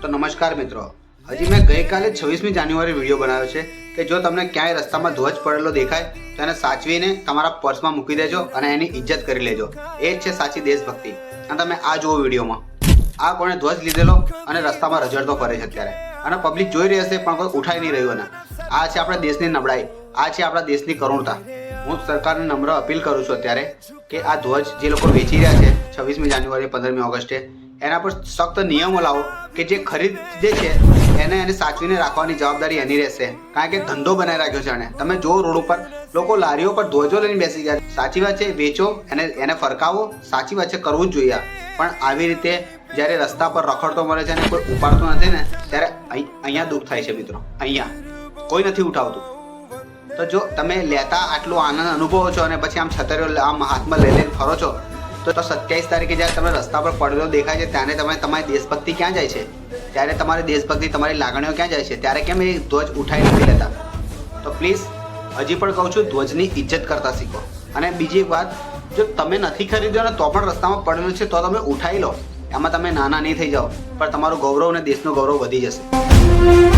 તો નમસ્કાર મિત્રો, હજી મેં ગઈકાલે 26મી જાન્યુઆરી વિડીયો બનાવ્યો છે કે જો તમને ક્યાંય રસ્તામાં ધ્વજ પડેલો દેખાય તો એને સાચવીને તમારા પર્સમાં મૂકી દેજો અને એની ઇજ્જત કરી લેજો. એ જ છે સાચી દેશભક્તિ. અને તમે આ જુઓ વિડીયોમાં, આ કોણે ધ્વજ લીધેલો અને રસ્તામાં રઝળતો ફરે છે અત્યારે, અને પબ્લિક જોઈ રહી હશે પણ કોઈ ઉઠાઈ નહીં રહ્યું. અને આ છે આપણા દેશની નબળાઈ, આ છે આપણા દેશની કરુણતા. હું સરકારને નમ્ર અપીલ કરું છું અત્યારે કે આ ધ્વજ જે લોકો વેચી રહ્યા છે 26મી જાન્યુઆરી 15મી ઓગસ્ટે, એના પર સખ્ત નિયમો લાવો કે જે ખરીદે છે એને સાચવીને રાખવાની જવાબદારી એની રહેશે. કારણ કે ધંધો બનાવી રાખ્યો છે એને. તમે જો રોડ ઉપર લોકો લારીઓ પર ધ્વજો લઈને બેસી ગયા. સાચી વાત છે, વેચો, એને ફરકાવો, સાચી વાત છે, કરવું જ જોઈએ. પણ આવી રીતે જ્યારે રસ્તા પર રખડતો મળે છે અને કોઈ ઉપાડતું નથી ને, ત્યારે અહીંયા દુઃખ થાય છે મિત્રો. અહીંયા કોઈ નથી ઉઠાવતું. તો જો તમે લેતા આટલો આનંદ અનુભવો છો અને પછી આમ છતરીઓ આમ હાથમાં લઈ લઈને ફરો છો, તો 27 તારીખે જ્યારે તમે રસ્તા પર પડેલો દેખાય છે ત્યારે તમારી દેશભક્તિ ક્યાં જાય છે? ત્યારે તમારી દેશભક્તિ, તમારી લાગણીઓ ક્યાં જાય છે? ત્યારે કેમ એ ધ્વજ ઉઠાઈ નથી લેતા? તો પ્લીઝ હજી પણ કહું છું, ધ્વજની ઇજ્જત કરતા શીખો. અને બીજી એક વાત, જો તમે નથી ખરીદ્યો ને તો પણ રસ્તામાં પડેલું છે તો તમે ઉઠાઈ લો. એમાં તમે નાના નહીં થઈ જાઓ, પણ તમારું ગૌરવ અને દેશનું ગૌરવ વધી જશે.